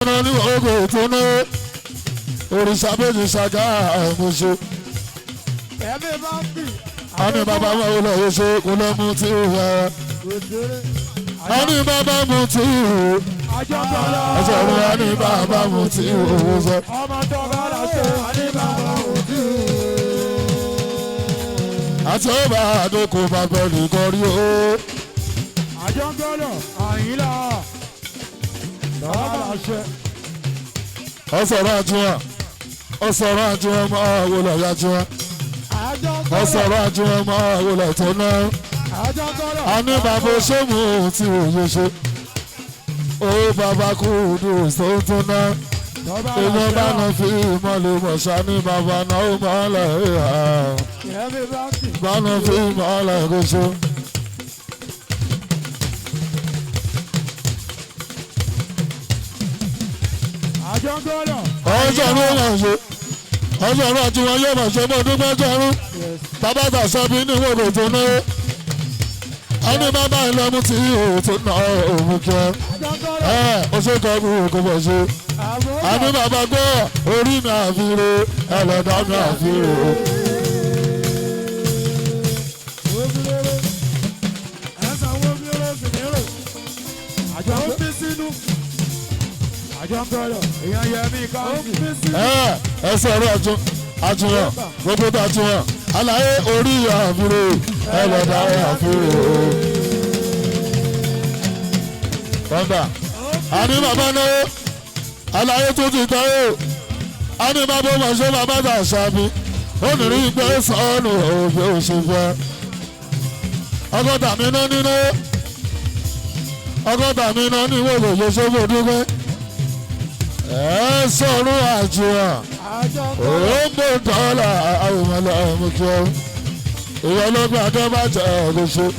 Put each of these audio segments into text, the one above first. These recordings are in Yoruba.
ọ̀nà ní ogo tó ná òrìṣà méjì ṣàgá àìmọ̀ṣe. ẹ̀mí bá ń bì. àní bàbá wọn ò lọ yóò ṣe kó lọ mú tí ò yẹ. àní bàbá mu tí ò. ẹsẹ̀ rẹ̀ àní bàbá mu tí ò sọ. ọmọ tó bá lọ sí àní bàbá mu tí ò. àti ọba àdókò bàbá nìkan rí o. àjọ ń gbọ́dọ̀ àyínlá bàbá àṣẹ. ọ̀sọ̀rọ̀ àjùwọ̀n ọ̀sọ̀rọ̀ àjùwọ̀n máa wò lọ yá jùwọ̀n. ọ̀sọ̀rọ̀ àjùwọ̀n máa wò lọ tó ná. àní bàbá sẹ́mu tí òye ṣe. ó bàbá kú dùn tó ná. èèyàn bá nà fi ìmọ̀lẹ̀ mọ̀ṣá ní bàbá náà ó máa lọ ìhà. bá nà fi ìmọ̀lẹ̀ kó ṣe. ọjọ́rú wọn ṣe ọjọ́rú àti wọn yóò máa ṣe mọ́ ọdún mẹ́jọ́rú bàbá tàṣàbí ní ìwé tó náwó a ní bàbá ìlọ́mú tí òòtún náà òun kí ẹ ọṣẹ́kọ̀ kò bọ̀ ṣe a ní bàbá gbọ́ orí mi àfihàn ẹlẹ́dá mi àfihàn. ẹ sọ̀rọ̀ àjùwọ̀n gbogbo tó àjùwọ̀n àlàyé orí àfihàn ẹlẹ́dà àfihàn. kọ́ńdà àní bàbá náà àlàyé tó ti tán o àní bàbá ọmọ ṣe bàbá tà ṣàbí ó nìrí pé sọ́ọ̀nù òfin òṣèfẹ́ ọgọ́ta mi náà nínú ọgọ́ta mi náà ní ìwé òṣèlú ṣòfò dúpẹ́. ẹ sọ̀rọ̀ àjùwọ̀n ògbó dọ́là àwòmọ́lá ọmọkẹ́ ìwọ lọ́gbà akẹ́bàjẹ́ ọ̀lọ́ṣọ́.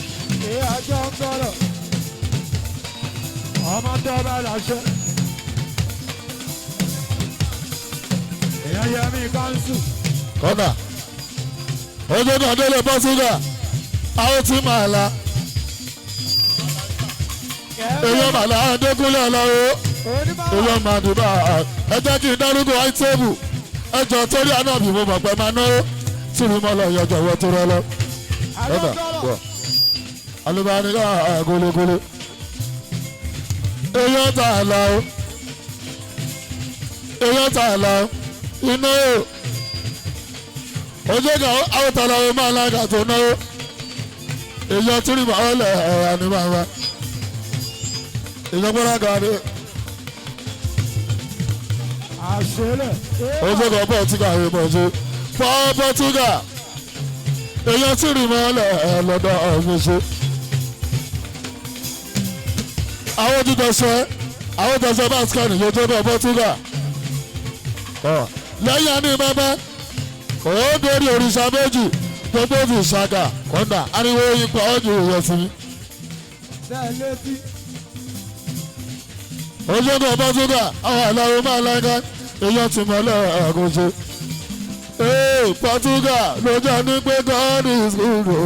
ọmọ tó bá láṣẹ. èèyàn yẹ mí káńsù. kọ́nà ojú náà délé bọ́sùgà àwọn tí màá la èèyàn màá la adékúnlé ọlọ́wọ́ èèyàn máa dìbò ẹ jẹ́ kí n dárúkọ àìtẹ́bù ẹ jọ torí ànábì mo mọ̀ pé máa náwó tí mi mọ̀ lọ yọjọ wọ́n tó rẹ lọ. alùbáníkà gólégólé èèyàn tà á la o èèyàn tà á la o iná o ojú ìgbà àwọn tààlà o máa lága tó náwó èèyàn tí mi mọ̀ lẹ̀ ẹ̀rọ ni máa wá èèyàn gbọ́dọ̀ gàdé. ojú kan Portugal rẹ̀ mọ̀ ṣe Portugal èèyàn tí rí mọ́lẹ̀ lọ́dọ̀ ọ̀hún ṣe. àwọn tẹ̀sẹ̀ bá scan yóò tó bẹ̀ Portugal. lẹ́yìn àní bàbá ó dórí òrìṣà méjì tó tó fi ṣàgà kọ́ńdà ariwo ipò ọ̀jù rẹ̀ sí. ojú kan Portugal àwọn àlọ́ máa lága èèyàn ti mọ̀lẹ́ àgọ́ṣe. Portugal ló jẹ́ ní pé God is good o.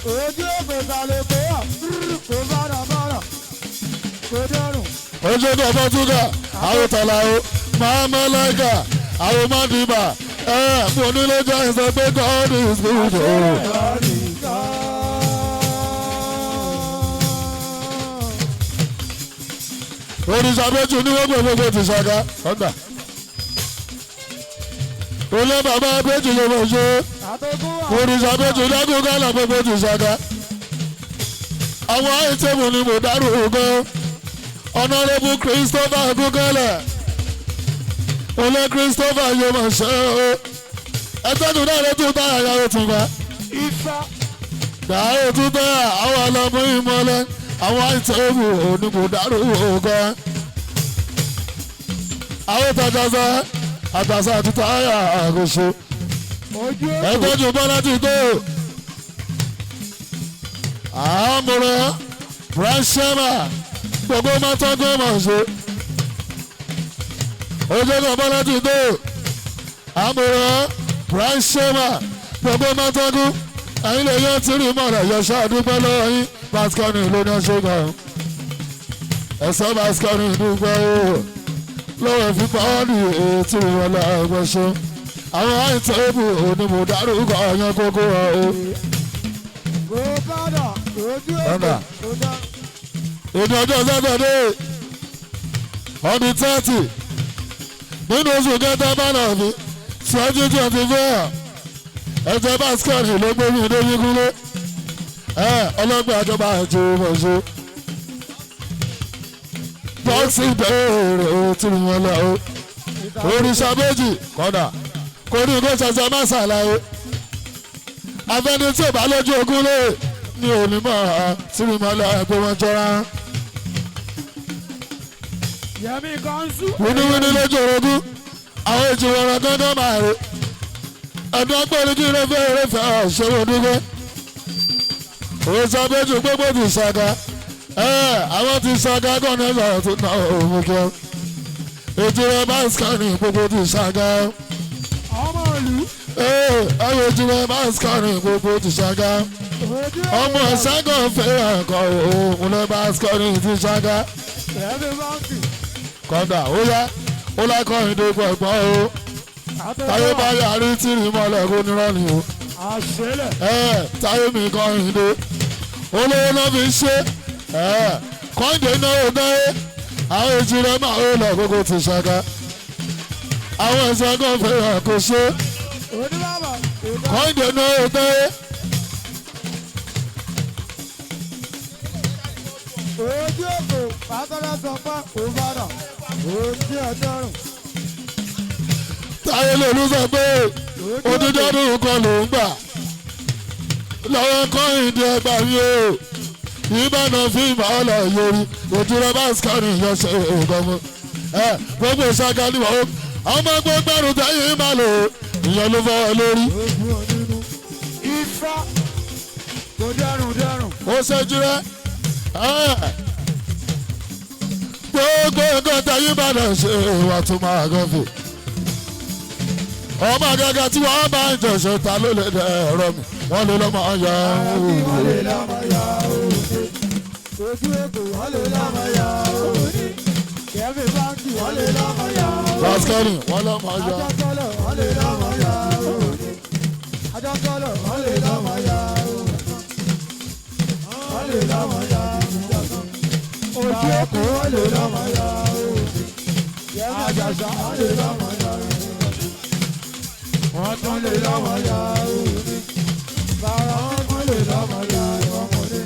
ojú ògbésàlẹ̀ kó wà kó bára bára kó dẹrùn. ojú kan Portugal àwọn tàlà o máa mọ́ láìka àwọn máa dìbà mo nílé jẹ́ ìsọ pé God is good o. òrìṣà méjì ní wọ́n gbogbo ti ṣàgá ọ̀dà olè bàbá méjì ló mọ̀ ṣe òrìṣà méjì lọ́gùn gánà gbogbo ti ṣàgá àwọn àìtẹ́mù ni mo dárò gan ọ̀nàrẹ́bù Christopher gúgẹ́lẹ̀ olè Christopher yóò mọ̀ ṣe o ẹtọ́jú náà ló tún táyà yàrá tún bá dàrú tún táyà àwọn ọlọ́mọ ìmọ̀lẹ́ àwọn àìtẹ́wò onímọ̀dárò gan àwọn tàjàsá àtàsá àti táyà àgọ́ṣe ẹgbẹ́jù bọ́lá ti tó àmúrẹ́ brashema gbogbo mọ́tọ́gbọ́n mọ̀ ṣe ojú kan bọ́lá ti tó àmúrẹ́ brashema gbogbo mọ́tọ́gún ẹ̀yin lè yọ tìrì mọ́lẹ̀ yọ̀ṣọ́ àdúgbò lọ́wọ́ yín Basconi ló ní ṣẹ́gun ẹ̀sọ́ Basconi dúpẹ́ o lọ́wọ́ fipá ọ́nì ètò ìwọlé ẹgbẹ́ṣẹ́ àwọn àìtọ́ ìbò onímọ̀ dárúkọ ọ̀yàn kókó ọ̀ o. Èdè ọjọ́ sẹ́tọ̀dé ọdún 30 nínú oṣù kẹta bánà mi 2024 ẹ̀jẹ̀ Basconi ló gbé mi lórí kúlé ọlọ́gbẹ́ àjọba àjò mọ̀ṣẹ́ bọ́ọ̀sì bẹ̀rẹ̀ o tí wọ́n lọ o òrìṣà méjì kọ́dà kò ní kó ṣẹṣẹ má ṣàlàyé afẹ́ni tí ò bá lójú ogún lé ní onímọ̀ tí wọ́n lọ pé wọ́n jọra. Yẹmi Kansu. wíníwíní lójú orogún àwọn èjì wọ̀rọ̀ gángan máa rè ẹ̀dùn pẹ̀lú kí rẹ́fẹ́ ṣòwò dúpẹ́ òrìṣà méjì gbogbo ti ṣàgá àwọn ti ṣàgá gọ́ọ̀nù ẹ̀sọ̀ tó ná òun kí ọ ètò rẹ̀ Basconi gbogbo ti ṣàgá Ọmọ ìlú. àwọn ètò rẹ̀ Basconi gbogbo ti ṣàgá ọmọ ṣàgán fẹ́ràn kọ òun rẹ̀ Basconi ti ṣàgá Yẹmi Báńkì. kọ́ńdà ó yá ó lákọ̀ọ́yìn tó gbọ̀ngbọ́n o táyé bá yàrí tìrì mọ́lẹ̀ kó nírọ̀ ni o Àṣẹlẹ̀. táyé mi kọrin dé olówó náà fi ṣe kọ́ńdé náà ó dáyé àwọn èjì rẹ̀ máa ó lọ gbogbo ti ṣàgá àwọn ẹ̀sán kan fẹ́ràn kò ṣe Oníbàbà. kọ́ńdé náà ó dáyé. Ojú òkò pàtàkì sọpá òbádà. Ojú ọjọ́rùn. táyé lòlú sọ pé odidi ọdún kan ló ń gbà lọ́wọ́ kọ́hìndé ẹgbàá mi o ìbànú fíìmù ọ̀là yorí òtúrọ̀ Basconi yọ̀ṣẹ̀ ògọ́mọ gbogbo ìṣàgá ni wọ́n ọmọ gbọ́gbẹ́rù tẹ́yìn máa lò ìyẹn ló fọwọ́ lórí. Ojú onínú. Ifá. Kò dẹrùn. ó ṣẹ́jú rẹ̀ gbogbo nǹkan tẹ́yìn máa lọ ṣe ìwà tó máa gọ́fẹ̀ ọmọ gẹ́gẹ́ tí wọ́n bá ń jọ̀ṣẹ̀ ta ló lè dẹ̀ ẹ̀rọ mi wọ́n lè lọ́mọ ọ̀yà Wọ́n lè lọ́mọ ya òde. Ojú èkó wọ́n lè lọ́mọ ya òde. Yẹmi Báńkì wọ́n lè lọ́mọ ya òde. Basconi wọ́n lọ́mọ ọ̀yà. Ajọ́kọ́lọ̀ wọ́n lè lọ́mọ ya òde. Ajọ́kọ́lọ̀ wọ́n lè lọ́mọ ya òde. Wọ́n lè lọ́mọ ya òde. Ojú èkó wọ́n lè lọ́mọ ya òde. Yẹmi Àjàṣà wọ́n lè lọ́mọ ya òde. Wọ́n tún lè lọ́mọ ya òde. Bàrà wọ́n lè lọ́mọ ya ọmọdé.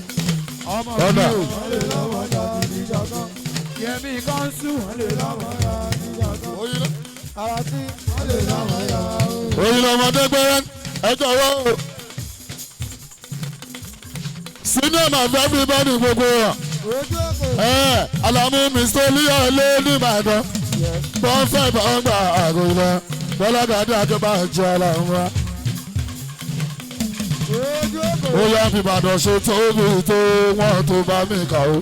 Ọmọ Ọ̀nà. mi ò wọ́n lè lọ́mọ ya ìjọ̀kan. Yẹmi Kansu wọ́n lè lọ́mọ ya ìjọ̀kan. Ara tí wọ́n lè lọ́mọ ya òde. Oyin ọmọdé gbẹ́rẹ́ ẹjọ́ wọ́ sinimá fẹ́mi bọ́ọ̀nì gbogbo wa Ojú èkó. Alamu Mr. Olúyọ̀ lé ní Ìbàdàn wọ́n fẹ́ bá wọn gba àgọ́ ilẹ̀ bọ́lágàdé àjọba ìjọ aláwọ̀ wa Ojú èkó. ó yá fi Ìbàdàn ṣe tóbi tó wọ́n tó bá mi kà ó.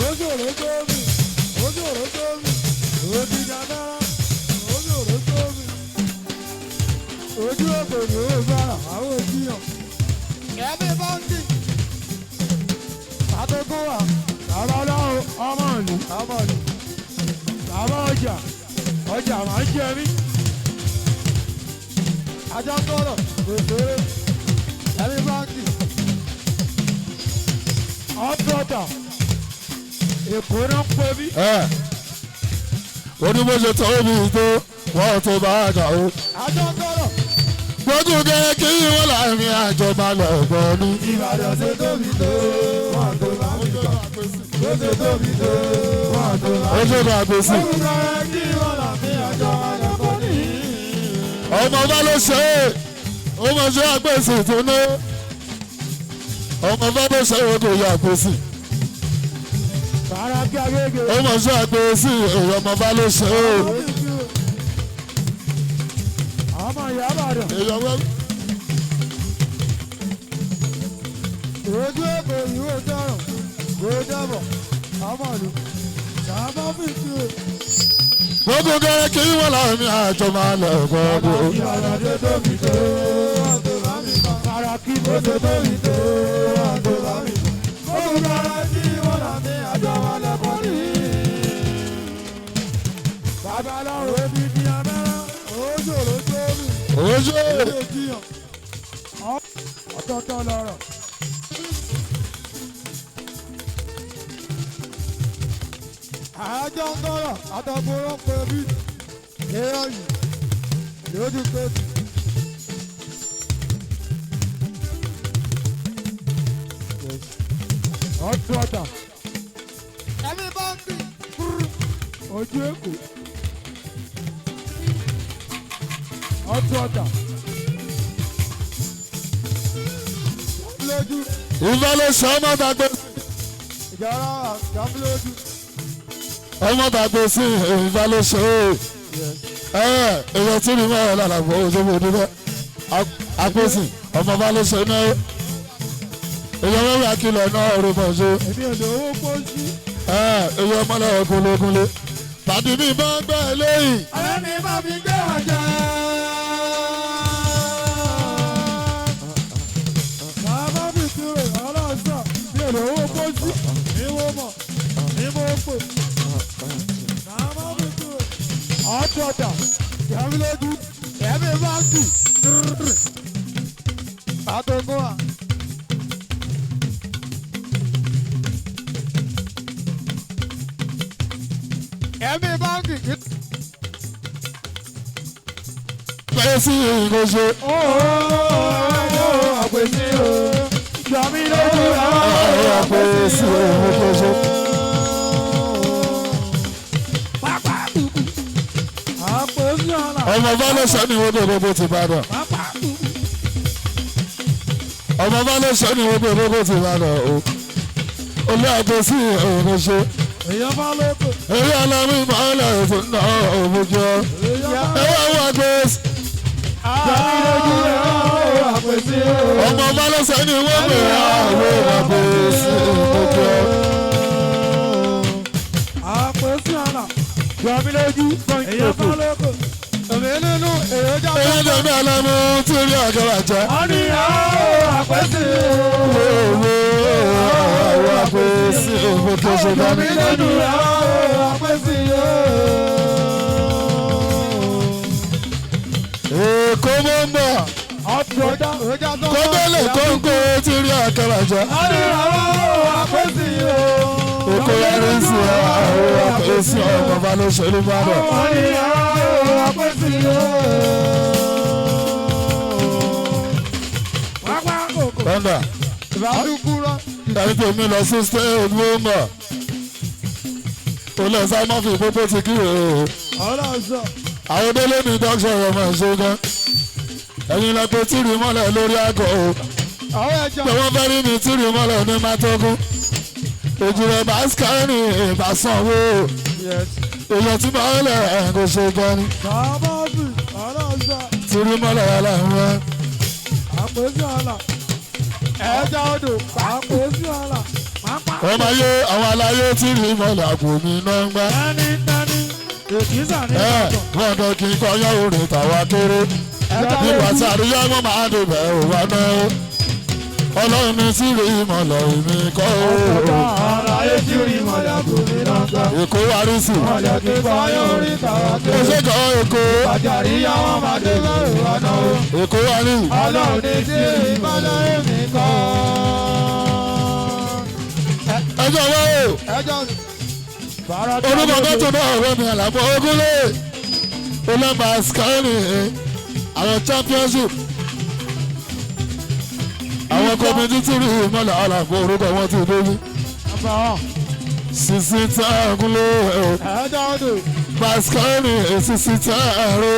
Ojú òró tó mi. Ojú òró tó mi. Ojú ìjàdára. Ojú òró tó mi. Ojú èkó ni ó gbára àwọn òjìyàn. Yẹmi Báńkì. Àtẹ̀kọ́ wa. Bàbá ọlọ́run ọmọ ìlú. Ọmọ ìlú. Bàbá ọjà. Ọjà máa ń jẹ mí. Ajá ń tọrọ. Òṣèré. Yẹmi Báńkì. Ọ̀tọ̀ọ̀tọ̀. Èkó náà ń pè mí. onímọ̀ ṣe tóbi tó wọ́n tó bá kà ó. Ajá ń tọrọ. gbójú kẹ́ kí wọ́n láàrin àjọ máa lọ gbọ́ ní. Ìbàdàn ṣe tóbi tó. Wọ́n tó bá mi kà. Ó ṣe tóbi tó. Wọ́n tó bá mi kà. ojú kan gbèsè. Orúkọ rẹ̀ kí wọ́n là ní àjọ àjọpọ̀ ní. ọmọ bá ló ṣe é ọmọ ṣe àgbèsè tó ná ọmọ bá ló ṣe é kò yà àgbèsè Bàrà kí agége. ọmọ ṣe àgbèsè ọmọ bá ló ṣe é Ọmọ ìyá Ìbàdàn. èèyàn wẹ́. Ojú èkó ìwé dọ̀rọ̀. Kò dọ̀bọ̀. Ọmọ ìlú. Sàmọ́ fìtì o. gbogbo kẹ́rẹ́ kí wọ́n láàrin àjọ máa lọ gbọ́ ní. Ìbàdàn ṣe tóbi tó. Wọ́n tó bá kí bó ṣe tó mi tó àjò bá mi. Ó tún kára sí wọn láti àjọ wọn lẹ́kọ̀ọ́ ní. Babaláwo ebi ní abẹ́rẹ́, ojú ló tó mi. Ojú. Ọ̀tọ̀ọ̀tọ̀ lọ̀rọ̀. Àjọ ń tọrọ àtọ̀gbọ̀rọ̀ pé bí èèyàn yìí lójú pé. Ọ̀tún ọ̀tà. Ẹ̀mí bá ń bì. Ojú èkó. Ọ̀tún ọ̀tà. Lójú. Ìfẹ́lẹ́ sọ ọmọ tàgbé. Ìjọra àjàmúlójú. Ọmọ tàgbé sí ìfẹ́lẹ́ sọ ọ́. Èèyàn tí ni wọ́n lọ́la fún ojúbọ dúró. Àpèsè ọmọ bá lè sọ náà. Èèyàn wọ́n wí akílọ̀ náà rí mọ̀ ṣe. Èmi ò lè owó pósí. Èèyàn mọ́lẹ̀ ọkùnlékúnlé. Tàbí mi bá gbẹ́ eléyìí. Ọ̀rẹ́ mi bá mi gbé ọjà. Bàbá mi kúrò ọlọ́sọ̀ mi ò lè owó pósí. Mi wo mọ̀, mi mo pè. Bàbá mi kúrò. Ọ̀tọ̀ọ̀tà, ìyàwó lójú, ẹ̀mí bá sì. Àtọ̀gún wa. Ẹ̀mí báńkì kì í. Bẹ́ẹ̀ sí ìgbésẹ̀. Àpèsè o. Jọ̀mí lójú Àpèsè ìgbésẹ̀. pápá. Àpèsè ọ̀la. Ọmọ bá lè sọ ní ìwé gbogbo ti Ìbàdàn. Pápá. Ọmọ bá lè sọ ní ìwé gbogbo ti Ìbàdàn o. Olú àpèsè ìgbésẹ̀. Èèyàn bá lóko. Eré alámi ìmọ̀lẹ̀ ètò náà òbújọ. Ẹwà wà gbèsè. Jọ̀mí lójú àpèsè o. Ọmọ bá lè sọ ní ìwé gbogbo àpèsè òbújọ. Àpèsè ọ̀la. Jọ̀mí lójú èèyàn bá lóko. Èmi nínú èèyàn jábọ̀. Eré tẹ̀mí alámi tí rí àjọra jẹ́. Wọ́n ní àpèsè o. Owó àpèsè òbújọ ṣe dání. Jọ̀mí lójú àpèsè o. Èkó mọ́ ń bọ̀. Kọ́bẹ́lẹ̀ kóńkó tí rí àkàrà jẹ́. Àpèsè o. Èkó yẹrí sí àwọn àpèsè ọmọ bá ló ṣe ní Ìbàdàn. Àpèsè o. Pápá kòkò. Kọ́ńdà. Ìbádùkúrọ̀. Ẹni tó mi lọ sí stéèjì ló ń bọ̀. Olú ẹ̀sán máa fi pópó ti kí o. Ọlọ́sọ̀. Àwọn délé ní dọ́kítà ọ̀rọ̀ máa ń ṣe gan. Ẹ̀yin lọ pé tìrì mọ́lẹ̀ lórí àgọ́ o. Àwọn ẹja. Pé wọ́n fẹ́ rí mi tìrì mọ́lẹ̀ ní Mátógún. Èjì rẹ̀ bá skẹ́rì ìbásánwó. Èèyàn tí mọ́lẹ̀ ẹ̀ kò ṣe gan ni. Sàmọ́sì. Ọlọ́sọ̀. Tìrì mọ́lẹ̀ aláwọ̀. Àpèsè ọ̀la. Ẹja odò. Àpèsè ọ̀la. Pápá. Wọ́n máa yé àwọn aláyé tìrì mọ́lẹ̀ àpò mi náà ń gbá. Tẹ́ni. Èkìsà ní ìbàdàn. Wọ́n dán kí n kọ́ yọ orin tàwa kéré. Nígbà tí àríyá mọ́ máa débẹ̀ ò wá náà. Ọlọ́run ní tìrì mọ́lẹ̀ èmi kọ́ o. Ara etí rí mọ̀lẹ́ kò ní lọ́gbà. Èkó wárí sí. Mọ̀lẹ́ kí kọ́ yóò rí tàwa Ó kéré. ṣe kọ́ Èkó. Àjàríyá wọn máa dé lọ́rùn ọ̀nà o. Èkó wárí. Ọlọ́run ní tí ìmọ̀lẹ́ èmi kọ́. Ẹjọ́ wá o. Ẹjọ́ Orúkọ mẹ́tò náà ọ̀rọ̀ mi àlàbọ̀ ogúnlé. Olẹ́mbà Skyrim àwọn championship. Àwọn kọ́mítì tìrì mọ́lẹ̀ àlàbọ̀ orúkọ wọn ti débi. Sisi tá a gúnlé o. ẹjọ́ odò. Skyrim sisi tá a rò.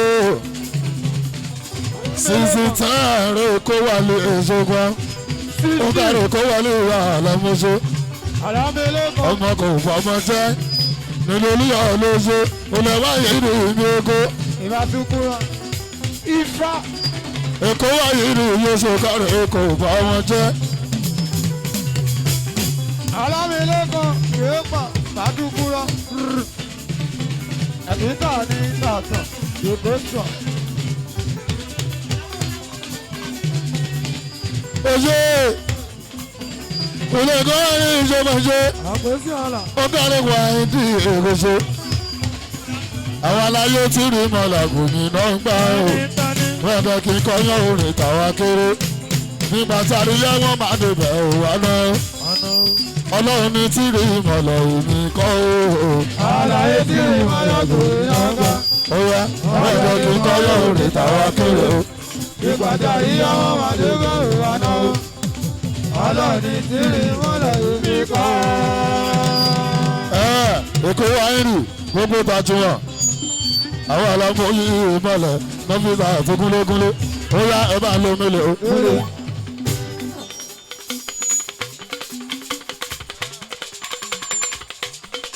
Sisi tá a rò kó wà lé èso ó kárò kó wọlé ìwà àlọ́mọṣẹ́ ọmọ kò fọmọ jẹ́ nínú olúyọ olóṣè olùwáyé ìlú ìlú oko ìbátukúrọ ifá èkó wáyé ìlú ìlú oṣù kárò kò fọmọ jẹ́. alámìlẹ́kọ̀ọ́ kéèpà bàdúkúrọ ẹ̀mítà ní ìtàtàn ìgbésọ̀. Oye, ilé ẹ̀kọ́ ní ìṣọ́mọ̀ṣe, àpèsè ọ̀la. ó dárí wà ní èròṣe. Àwọn aláyé tí rí mọ̀làgù ní náà ń gbà ó. Wọ́n fẹ́ kí kọ́yán orin tàwa kéré. Nígbà tárí yẹ́ wọ́n máa débẹ̀ ò wá náà. Ọlọ́run ní tí rí mọ̀lẹ̀ èmi kọ́ ó. Àlàyé tí rí mọ̀làgù ní náà ń gbà. Ó yá, wọ́n fẹ́ kí kọ́yán orin tàwa kéré ó. Ìpàdé ìyá wọn máa débẹ̀ ò wá náà. Ọlọ́run ní tí rí mọ̀làgù ní kọ́. Èkó wáyé gbogbo tàjúwọ̀n. Àwọn àlàfo yìí mọ̀lẹ̀ lọ́fíìsà tó gúnlégúnlé. Ó yá ẹ bá lo mílẹ̀ o.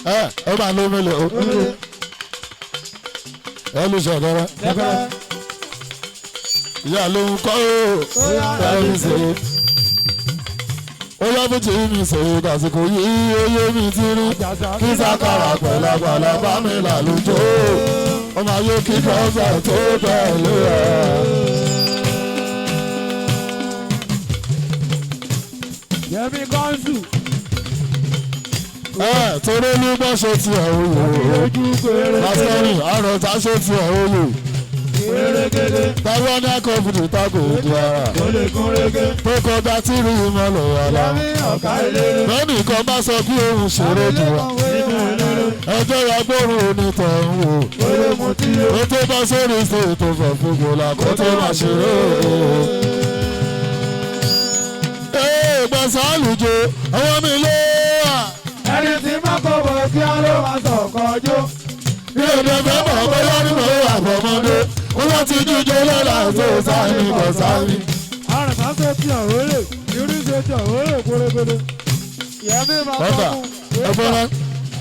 Ẹ bá lo mílẹ̀ o. Ẹ lù sọ̀ lọ́rọ́. Ìyá ló ń kọ́ ó. Ẹ lù sèé. Ó yá bó ti mi sèé kàsìkò yìí ó yé mi ti rí. Kí sákàrà pẹ̀lápàlà bá mi là lójó. Ọmọ ayé kí kọ́sà tó tẹ̀lé ẹ̀. Yẹmi Kọ́ńsù. Torí ní bọ́ ṣe ti ẹ̀ oyè o. Pásítọ́nì àròtá ṣe ti ẹ̀ oyè. Táwọn ní akọ́bùdù tákò ojú ara. Tó kọjá tí rí ìmọ̀lẹ̀ wàlá. Bẹ́ẹ̀ni kan bá sọ kí òun ṣeré jù wá. Ẹjọ́ yagbóòrùn onítọ̀ ń wò. Ó tó bá sórí ṣe ètò fọ̀fọ̀gbò làkó tó máa ṣeré. Gbọ̀nsán àlùjọ, ọwọ́ mi lé wà. Ẹni tí má kọ́ bọ̀ kí á ló máa sọ̀kọ̀ jó. Bí èdè fẹ́ mọ̀ bóyá nínú àbọ̀mọdé, ó wá ti jíjẹ lọ́la tó sáyé kọ̀sáyé. Àrùn kan ṣe ti ọ̀rọ̀ lè, irú ṣe ti ọ̀rọ̀ lè kórókóró. Yẹmi máa kọ́ Bọ́dà, fún. ẹ fọ́nrán,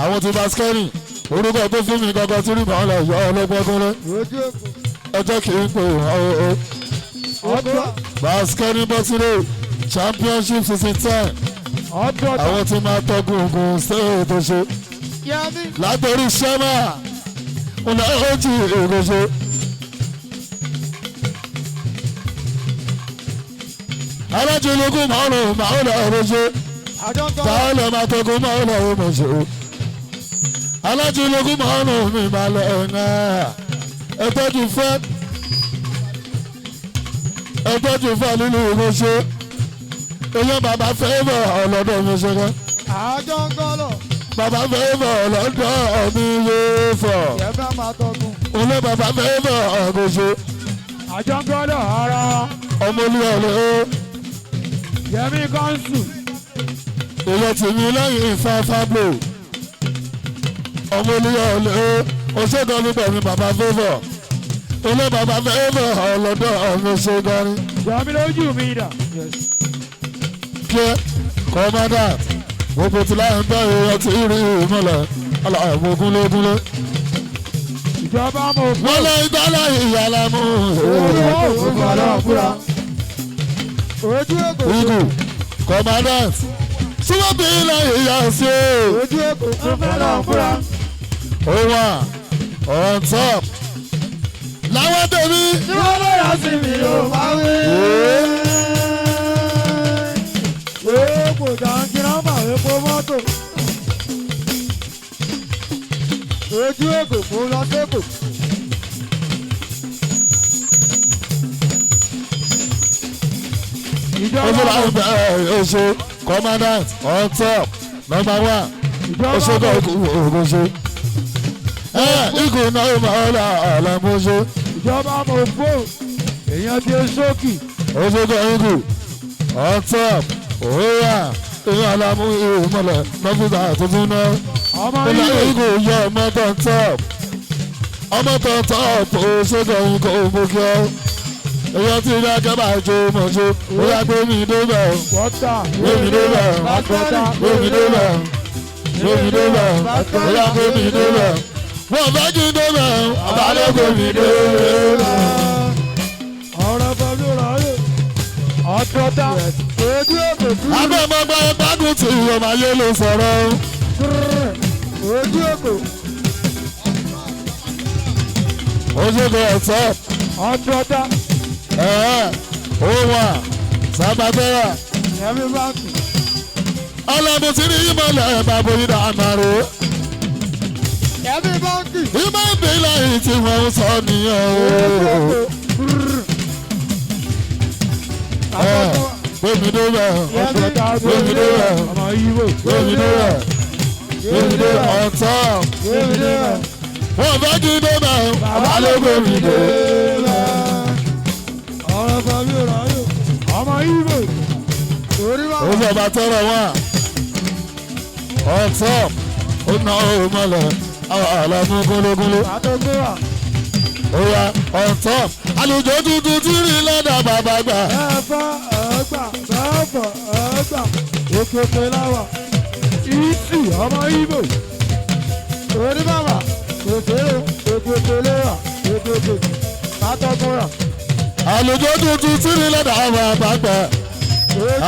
àwọn ti baskẹ́rì, orúkọ tó fún mi gangan tí rí màá lọ yọ ọlọ́gbọ́n kúnlẹ̀. Ojú èkó. Ẹjọ́ kì í pè wọ́n o. Ọdún. Baskẹ́rì bọ́sílẹ̀ championship season 10. Ọdún. Àwọn tí máa tọ́gùn ogun ṣé ètò ṣe. Yẹmi. Látòrí sẹ́mà, ọ̀nà ojì èrò ṣe. Alájọlógún márùn-ún máa ń lọ ọ̀rọ̀ ṣe. Àjọkọ́. Táwọn lè máa tọ́gùn máa ń lọ ọmọ ṣe o. Alájọlógún márùn-ún mi máa lọ ọ̀nà. Ẹ̀tọ́jú fẹ́ nínú ìró ṣe. Eyín bàbá fẹ́ bọ̀ ọ̀lọ́dọ̀ mi ṣe kẹ́. Àjọkọ́ lọ. Bàbá fẹ́ bọ̀ ọ̀lọ́dọ̀ mi yóò fọ̀. Yẹmi á máa tọkùn. Olé bàbá fẹ́ bọ̀ ọ̀gọ̀ ṣe. Àjọkọ́ lọ ara. Ọmọ olúwa lè ó. Yẹmi Kọ́ńsù. Èyàn tì mí lẹ́yìn Ifá Fábò. Ọmọ olúwa lè ó. Oṣèdọ̀ nígbà mi bàbá fẹ́ bọ̀. Olé bàbá fẹ́ bọ̀ ọ̀lọ́dọ̀ ọ̀gọ̀ ṣe dání. Yẹmi lójú mi dà. Kí kọ́mọ́dà gbogbo tí láyé ń bẹ́ èèyàn tí rí ìmọ̀lẹ̀ aláàbò gúnlégúnlé. Ìjọba mo fún. Wọ́n lé ìdálẹ̀ ìyàlẹ̀ mú. Ojú èkó. Igu commandant súnmọ́ bí ilẹ̀ ìyá sí o. Ojú èkó fún fẹ́lá fúra. Ó wà on top. Láwọn tèmi. Tí wọ́n lọ́yà sí mi ò máa wí. Èèpo jàǹkìrá máa epo mọ́tò. Ojú èkó fún lọ sẹ́kò. Ojú làwọn bẹ̀rẹ̀ oṣù commandant on top number 1. Oṣù kan oṣù. Igu náà máa ń la àlàmóṣe. Ìjọba mo fò. Èèyàn ti sókì. Oṣù kan igu on top. Òwúrà èèyàn àlàmú ìmọ̀lẹ̀ lọ́fíìsà tuntun náà. Ọmọ Ilé yìí. igu yọ ọmọ tó ń top. Ọmọ tó ń top oṣù kan igu òmùkẹ́. Èèyàn tí ilé akẹ́ bá jó mọ̀ṣẹ́. Ó yá gbé mi débẹ̀. Bọ́tà. Gbé mi débẹ̀. Bọ́tà. Gbé mi débẹ̀. Gbé mi débẹ̀. Ó yá gbé mi débẹ̀. Wọ́n fẹ́ kí n débẹ̀. Àbálẹ̀ gbé mi débẹ̀. Ọ̀rọ̀ pẹ̀lú ráyè. Ọ̀dọ́ta. Ojú èkó fún. Agbẹ́mọgbẹ́ gbádùn tí ọmọ ayé ló sọ̀rọ̀. Ojú èkó. Ojú kan ọ̀tọ̀. Ọ̀dọ́ta. Ó wà sábàtẹ́rà Ẹ̀mí báńkì. ọlọ́mú tí ní ìmọ̀lẹ̀ bàbá yìí dà àmàrò Ẹ̀mí báńkì. ìmọ̀ ìbílẹ̀ yìí tí wọ́n ń sọ nìyẹn o. Gbẹ̀mí dé bẹ̀ gbẹ̀mí dé bẹ̀ Ọmọ Ibo. gbẹ̀mí dé bẹ̀ gbẹ̀mí dé bẹ̀ ọ̀tọ̀ Gbẹ̀mí dé bẹ̀. wọ́n fẹ́ kí dé bẹ̀ bàbá ló gbẹ̀mí dé. Ọ̀rọ̀ kan bí ọ̀rọ̀ ayò. Ọmọ Ibo. Orí wa. ó sọ bàtẹ́rẹ̀ wọn ọ̀tọ̀ ó ná òun mọ́lẹ̀ àwọn àlàmú gúnlógúnló. Àtọ́gbé wa. ó yá ọ̀tọ̀ àlùjọ tuntun tí rí lọ́dà bàbá gbà. Ẹ̀fọ́ ẹ̀gbà bẹ́ẹ̀fọ̀ ẹ̀gbà. Òkèkè láwà. Ìsì ọmọ Ibo. Orí bàbà. Òkèlè òkèkè léwà. Òkèkè. Àtọ́gbé wa. àlùjọ tuntun tí rí lọ́dà bàbá gbà.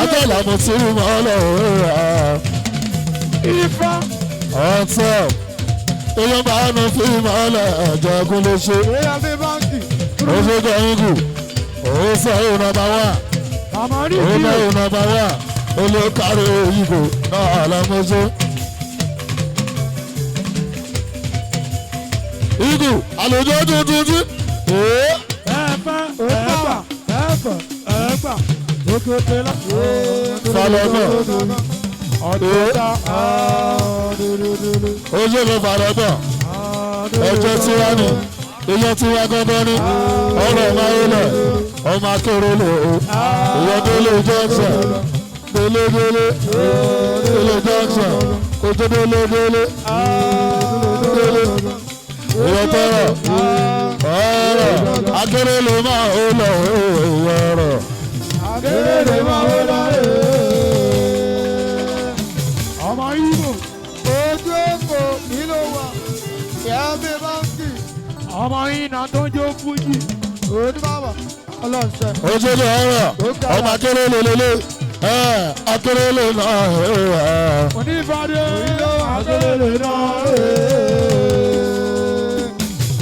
àtọ̀là mo ti rí mọ́ lọ́wọ́ rà. Ifá. ọ̀tọ̀ èèyàn bá nu fíìmù ọ̀lẹ̀ ẹ̀jẹ̀ kún ló ṣe. Ẹ̀mí báńkì. ó ṣe kẹ́yìn kù ó sọ òun nọ́mbà wá Àmọ́rí òun náà ìdílé. òun nọ́mbà wá olókàrí òyìnbó náà lọ́mọ́sọ́. Igu àlùjọ tuntun tí. Ẹ̀fọ́ ẹ̀gbà bẹ́ẹ̀fọ̀ ẹ̀gbà. Òkèkè láwà. Falọ̀ náà. Ọ̀dọ́ta. ó ṣe ló fàrọ̀ tán ẹjọ́ tí wá ní ìyẹn tí wá gọ́gọ́ ní ọ̀rọ̀ máyélẹ̀ ọmọ akéré lò ó ìyẹn délé junction délé junction kojú délé ìyẹn tọrọ ọ̀rọ̀ akéré ló máa ó lọ ọ̀rọ̀ Akéré máa wé láyé. Ọmọ Ibo. Ojú èkó kí ló wà? Ẹ̀mí báńkì. Ọmọ iná tó ń jó fújì. Ojú bàbà. Ọlọ́sẹ̀. ojú ló ọ̀rọ̀ ọmọ akéré ló lélẹ̀ akéré ló náà Onífàdé. Akéré lè ná.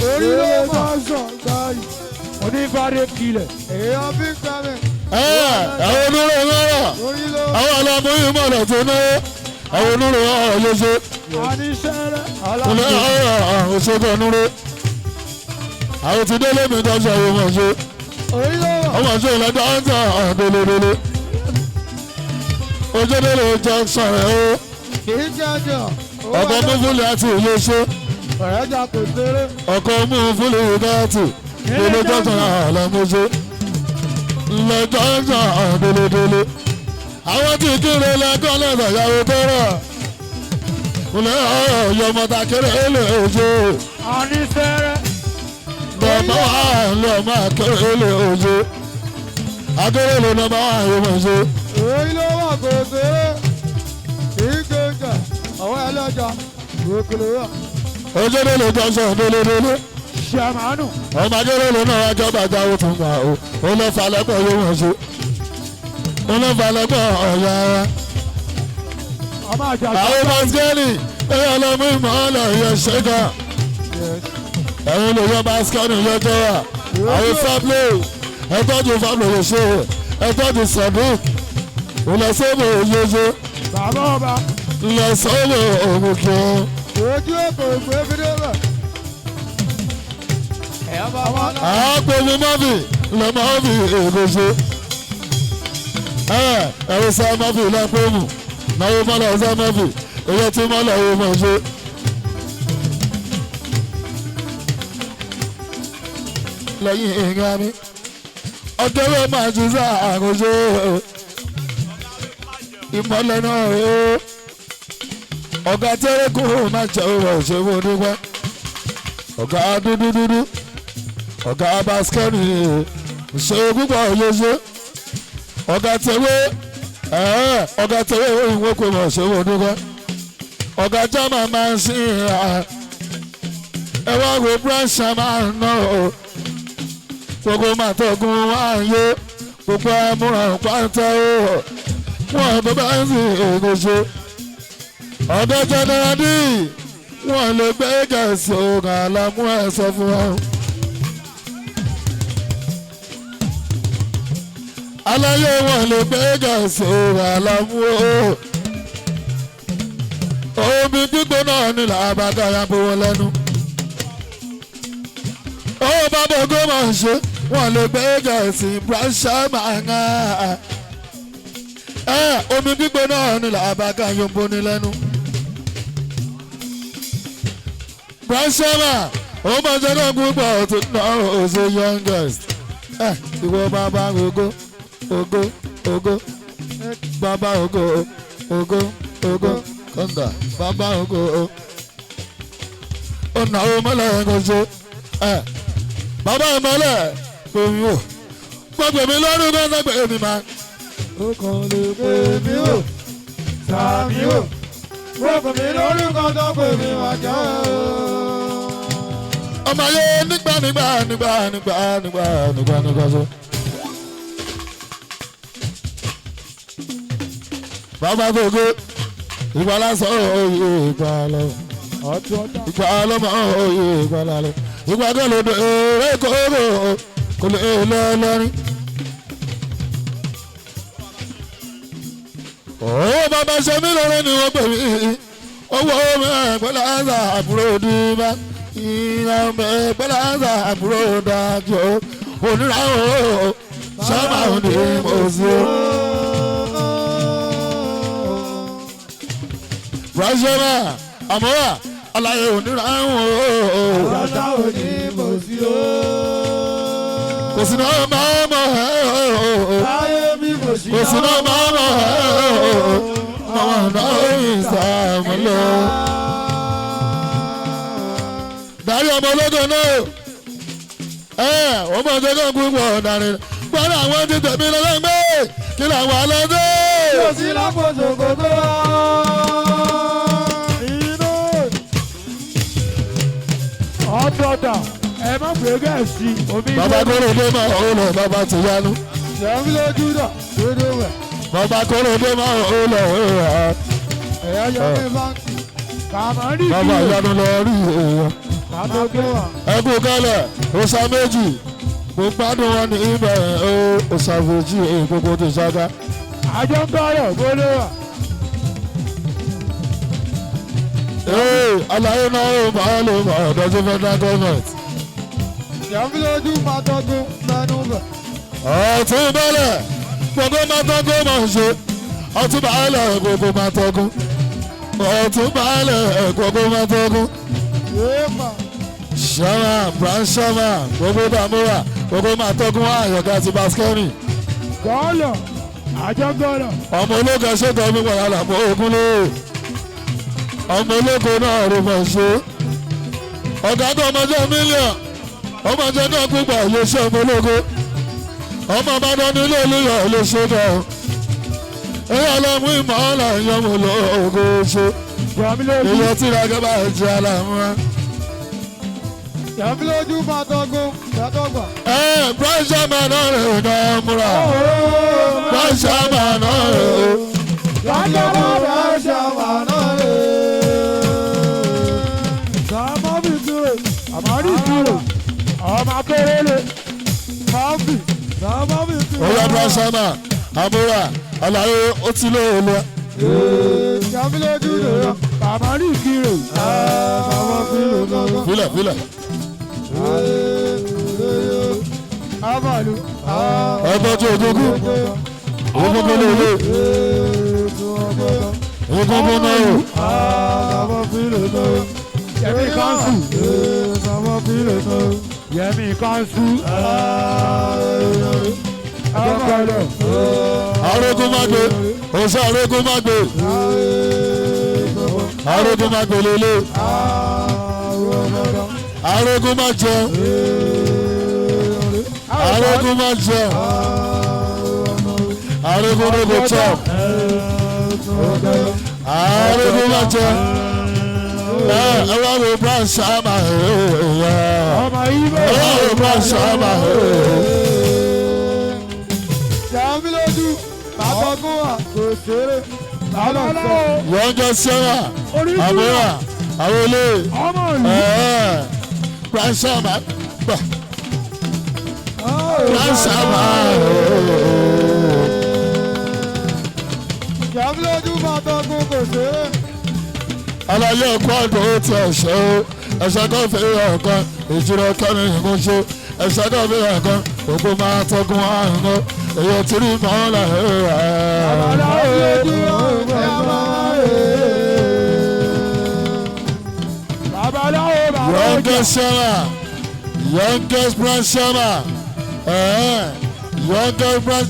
Orí ló máa sọ̀ báyìí. Onífàdé kilẹ̀. Èèyàn bí gbàmẹ̀. àwọn onúrò náírà Orí ló. àwọn ọlọ́mọ yìí mọ̀nà tó náwó àwọn onúrò ọ̀rọ̀ ló ṣe Aníṣẹ́rẹ́. ilé ọ̀rọ̀ òṣèlú onúrò àwọn ti délé mi tó ṣe àwọn ọmọ ṣe Orí ló wà. ọmọ ṣe ìlẹ́jọ́ ọ̀tọ̀ àdélélélé ojúdélé junction rẹ̀ ó Kì í jẹ́ ọjọ́. ọkọ̀ mú fúlẹ̀ àti ilé ṣe Ọ̀rẹ́jà kò ṣeré. ọkọ̀ mú fúlẹ̀ ìdáàtì ilé junction àlọ́mọ ṣe ilé junction àdélélélé àwọn tí kéré lẹ́kọ́ lọ́dọ̀ ìyàwó tọ́rọ̀ ilé ọ̀rọ̀ yọmọta kéré lè ṣe. Aníṣẹ́rẹ́. Nọ́mbà wà lọ́mọ akérèlé ojú akérèlé nọ́mbà wà yóò ṣe. Orí ló wà kò ṣeré. Kì í gbẹ̀ngà. Ọwọ́ ẹlẹ́jà. Òkèlè wà. ojúdélé jọ́sọ̀ délédélé Ṣàmánù. ọmọ akérèlé náà wájú bàjá ó tún gbà ó ó lọ falẹ́pọ̀ yóò wọ́n ṣe ó lọ falẹ́pọ̀ ọ̀yà ara. Ọmọ àjà. àwọn bàskẹ́lì ẹ̀yọ́ lọ́mú ìmọ̀ọ́lẹ̀ yẹ ṣẹ́gà ẹ̀yin lè yọ bàskẹ́lì yọjọ́ wà àwọn fábílì ẹ̀tọ́jú fábílì yẹ ṣe ẹ̀tọ́jú sọ̀dúk ìlọsọ́bù yẹṣẹ Bàbá ọba. ìlọsọ́bù òmùkẹ́. Ojú èkó ìgbé fídíò rẹ̀. Ẹ̀yà bá wọn náà. àápẹ̀lú mọ́fì lọ mọ́fì ègòṣe ẹ̀rọ sá mọ́fì lọ́pẹ̀mù náwó mọ́lá sá mọ́fì èyí tí mọ́lá owó mọ̀ ṣe. lẹ́yìn ìgbà mi ọ̀dọ́wọ́ máa ti sá àkóso ìmọ̀lẹ̀ náà ọ̀gá tẹ́rẹ́kùn máa jẹ́ òwò òṣèwò nígbà ọ̀gá dúdúdúdú ọ̀gá baskẹ́ni ṣe púpọ̀ yéṣe ọ̀gá tẹ̀wé ìwé kò mọ̀ ṣe wò nígbà ọ̀gá jama máa ń sìn ẹ wá wo branch máa ń ná o gbogbo máa tọ́gun wá yé gbogbo ẹmúra pátá o wọn tó bá ń sìn èkó ṣe ọ̀dọ́ jẹnẹrẹ́dì wọn lè gbé gẹ̀ẹ́sì ògùn àlámú ẹ̀ sọ fún wa. aláyé wọn lè gbé gẹ̀ẹ́sì àlàmú o. omi gbígbóná ni làbàgà ya bó wọn lẹ́nu. ó bàbá ògo máa ń ṣe wọn lè gbé gẹ̀ẹ́sì brancha máa ń hàn. omi gbígbóná ni làbàgà yóò bóni lẹ́nu. brancha máa ó máa jẹ́ náà gbúgbọ̀ tó ná òṣè youngest. ìwọ bàbá ògo ògo ògo bàbá ògo ògo ògo kọ́ńdà bàbá ògo ọ̀nà òmọ́lẹ̀ ẹ̀kọ́ṣe bàbá ìmọ̀lẹ̀ omi wò gbọ́dọ̀ mi lọ́rùn náà lọ́gbẹ̀ẹ́ mi máa. ó kàn lè pè mí wò sàmì wò gbọ́dọ̀ mi lọ́rùn kan tó pè mí wá jẹ́ ọmọ ayé nígbà so. bàbá gbogbo ìgbà lásán òye ìgbà lọ ìgbà lọmọ òye ìgbà lálẹ́ ìgbà tó lè èrè kóró kò lè lọ lọrin. owó bàbá ṣe mí lóore ni wọ́n pè mí owó mẹ́ẹ̀ẹ́gbẹ́lá àṣà àbúrò dìbà ìyá mẹ́ẹ̀ẹ́gbẹ́lá àṣà àbúrò dájọ́ oníràwọ̀ sábà ní mọ̀ọ́sí. Rajama àmọ́wà aláyé oníràwọ̀ sábà ní mọ̀ọ́sí. kò sí náà máa mọ̀ kò sí náà máa mọ̀ mọ̀ náà ìsàmúlò. Darí ọmọ ológun náà wọ́n mọ̀ jẹ́ kó gbogbo ọ̀darin gbọ́dọ̀ àwọn ti tẹ̀mí lọ́lọ́gbẹ́ kí làwọn alọ́dẹ́. yóò sí lápòjò gbogbo inú ọ̀dọ̀dà ẹ má gbé gẹ̀ẹ́sì omi. bàbá kóró dé máa ń lọ bàbá ti yanu. ṣẹ́mi lójú dà dédé wẹ̀. bàbá kóró dé máa ń lọ wẹ̀. ẹ̀yà yọ ní báńkì kàmárí bí. bàbá yanu lọ rí èèyàn. kàtókè wà. ẹ kú kálẹ̀ ọ̀sà méjì mo gbádùn wọn ní ibẹ̀ ọ̀sà méjì gbogbo tó ṣáká. àjọ ń bọ̀rọ̀ gbólé wà. àlàyé náà ó máa lò máa ọ̀dọ́jú federal government. ṣẹ́mi lójú máa tọ́jú mẹ́nu bẹ̀. ọ̀tún bẹ́lẹ̀ gbogbo máa tọ́gún máa ń ṣe ọtún bẹ́lẹ̀ gbogbo máa tọ́gún ọtún bẹ́lẹ̀ gbogbo máa tọ́gún. yéèmà. ṣọ́mà branchama gbogbo dàmúrà gbogbo máa tọ́gún àyọ̀ká ti baskẹ́rì. gọ́ọ̀lọ̀ àjọ gọ́ọ̀lọ̀. ọmọ ológun ṣètò ọmọ ìwà àlàpọ̀ ogun lé ọmọ ológun náà ló mọ̀ ṣe. ọ̀gá tó ọmọ jẹ́ mílíọ̀n ọmọ jẹ́ náà gbígbà ló ṣe ọmọ ológun ọmọ bàdàn nílé olóyè ló ṣe náà. èyí ọlọ́mú ìmọ̀ ọ̀la ìyọ̀mù ológun ṣe. èyí tí ìragẹ́ bá jẹ́ aláàmúra. ṣẹ́mi lójú máa tọ́gún ṣẹ́tọ́gbà. branchama náà rẹ̀ náà múra branchama náà rẹ̀. Lájọ́bọ̀ rẹ̀ ṣàwà náà rè. Sàmọ́ bí dúró, àmọ́rí dúró, ọmọ akérèlé, kọ́fì, sàmọ́ bí dúró. ó yẹ branchama àmúra àlàyé ó ti lé olú. Ṣàmì lójú rẹ̀ yọ, àmọ́rí kiri. Àwọn fílò gángan. filẹ̀. Àmàlù. ọgbọ́n tó ogógún ogógún ló lé ogógún náà o. Àwọn fílò gángan. Yẹmi kanṣu. Àwọn fílò gángan. Yẹmi kanṣu. Àmàlù. arógún má gbé oṣù arógún má gbé arógún má gbé lélẹ̀ arógún má jẹ arógún má jẹ arógún ló go chop arógún má jẹ ẹ wá wo branchama Ọmọ ibẹ̀. ẹ wá wo branchama. Ṣàmì lójú, àtọ́gún wà, kò ṣeré, lálọ́ sọ. yọjọ sẹ́wà àbúrà àwọn olè Ọmọ ìlú. branchama branchama. Jàmí lójú máa tọ́kùn kò ṣeré. Àlàyé ẹ̀kọ́ àdó ti ẹ̀ṣẹ̀ o. Ẹ̀ṣẹ̀ kan fi hàn kan. Ìjìnlẹ̀ kẹrin ìmúṣe. Ẹ̀ṣẹ̀ kan fi hàn kan. Gbogbo máa tọ́kùn àrùn kan. Èyí tí rí mọ́lá youngest Shama, youngest brand Shama, youngest brand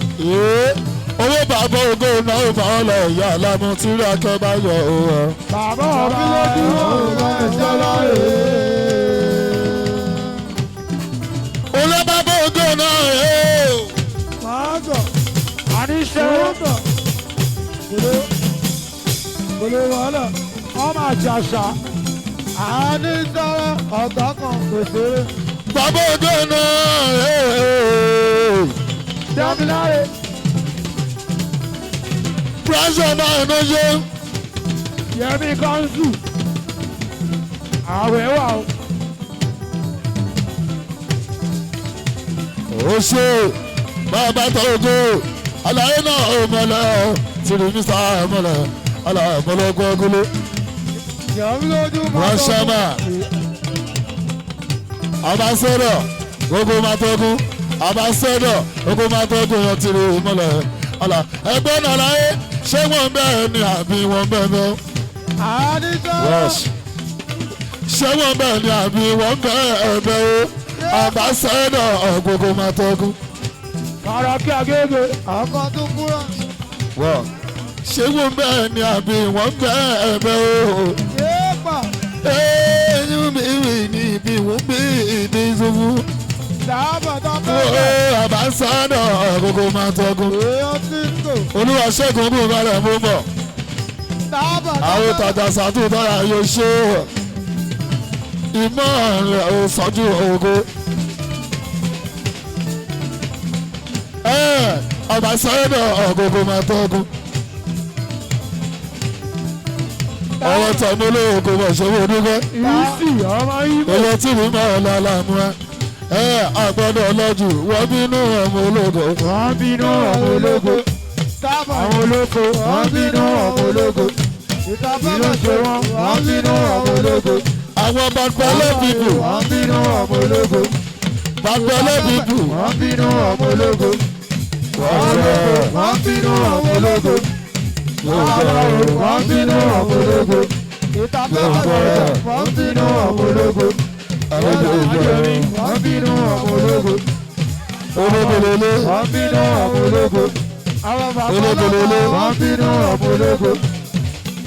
owó bàbá ògo náà ó máa lọ ìyá alámú tí rí akẹ́bá yọ owó. Bàbá ọ̀bí lójú ọ̀gá ẹ̀ṣẹ̀ láre. Olé bàbá ògo náà Máa sọ, àníṣe ọ̀tọ̀. Kòlè wàhálà, ọmọ àjàṣà. Àníṣe ọ̀tọ̀ kan kò ṣeré. bàbá ògo náà Dámiláre. pressure máa ń yé. Yẹmi Kánṣu. Àwẹ̀ wà o. Ó ṣe bàbá tó ògo àlàyé náà ò mọ̀lẹ́ tìrì mr mọ̀lẹ́ àlàyé mọ̀lẹ́ gbọ́gúlé. Yẹmi lójú Brand Shama abasẹ́dọ̀ gbogbo máa tọ́gún abasẹ́dọ̀ gbogbo máa tọ́gún yan tìrì mọ̀lẹ́ àlà ẹgbẹ́ náà láyé ṣé wọ́n bẹ́ẹ̀ ni àbí wọ́n bẹ́ẹ̀ bẹ́ẹ̀. Àníṣe. ṣé wọ́n bẹ́ẹ̀ ni àbí wọ́n bẹ́ẹ̀ bẹ́ẹ̀ o abasẹ́dọ̀ gbogbo máa tọ́gún. Fara kí agége. Ọkọ̀ tó kúrò. ṣé wọ́n bẹ́ẹ̀ ni àbí wọ́n bẹ́ẹ̀ bẹ́ẹ̀ o. Yéèpà. ẹ̀yìn mi rì ní ibi wọ́n bí ìdí ìṣòwò. Dáàbò tó bẹ̀rẹ̀. Àbáṣádọ̀ gbogbo máa tọ́gún. Èèyàn ti ń tò. Olúwa ṣẹ́gun kù balẹ̀ mú bọ̀. Dáàbò tó Àwọn bẹ̀rẹ̀. tàjà sàtúntọ́ra yóò ṣe é. Ìmọ̀ rẹ̀ ò sọ́jú ògo. Àbáṣádọ̀ gbogbo máa tọ́gún. Ọwọ́ tẹ̀mú olóògùn bọ̀ ṣe wọ́n dúpẹ́. Ìsì ọmọ Ibo. Èyí tí mi máa ń lálá mú ẹ. Àgbọ̀dọ̀ lọ́jù wọ́n bínú ọmọ ológo. Wọ́n bínú ọmọ ológo. Àwọn ológo. Wọ́n bínú ọmọ ológo. Ìlú ṣe wọ́n. Wọ́n bínú ọmọ ológo. Àwọn bàbálẹ̀ bíbù. Wọ́n bínú ọmọ ológo. Bàbálẹ̀ bíbù. Wọ́n bínú ọmọ ológo. Wọ́n bínú ọmọ ológo. Wọ́n bínú ọmọ ológo. Wọ́n bínú ọmọ ológo. Wọ́n bínú ọmọ ológo. Olóbelele. Wọ́n bínú ọmọ ológo. Olóbelele. Wọ́n bínú ọmọ ológo.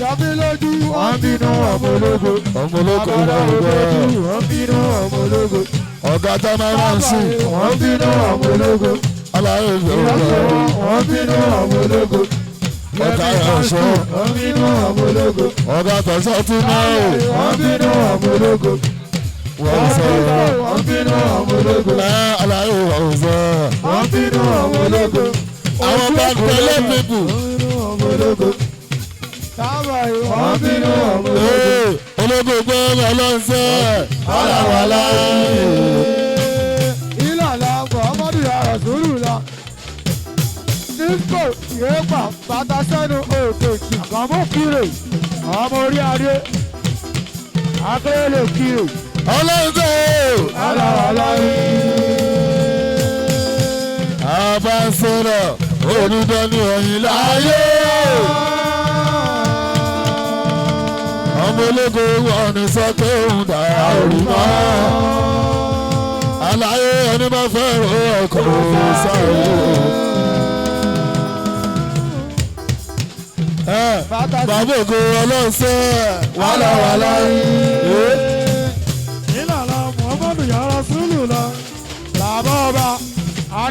Jàmí lójú. Wọ́n bínú ọmọ ológo. Ọmọ ológo ìlànà. Wọ́n bínú ọmọ ológo. Ọ̀gá tá máa máa ń sìn. Wọ́n bínú ọmọ ológo. Aláyé ìfẹ́ Wọ́n bínú ọmọ ológo. ọ̀gá ẹ̀ṣọ́. Wọ́n bínú ọmọ ológo. Ọ̀gá tẹ̀sán tún náà o. Wọ́n bínú ọmọ ológo. Wọ́n sọ̀rọ̀. Wọ́n bínú ọmọ ológo. Aláyé ọ̀sẹ̀. Wọ́n bínú ọmọ ológo. Àwọn bàbálẹ̀ bíbù. Wọ́n bínú ọmọ ológo. Wọ́n bínú ọmọ ológo. Ológo gbọ́ ọlọ́sẹ̀. Aláwàlá. Ìlànà Muhammadu ya Rasulullah. Disco yéèpà bàtà sẹ́nu òkè àkànmú kiri. Ọmọ orí adé. Akérèlé kiri. Ọlọ́sẹ̀. Aláwàlá Àbáṣẹ́rọ̀ olùdọ́ni ọ̀yìn láyé. Ọmọ ológo wọn ni sọ pé òun dà orí mọ́. Àlàyé ẹni bá fẹ́ ro ọkọ̀ sáré. Bàbá ògo ọlọ́sẹ̀ wàhálà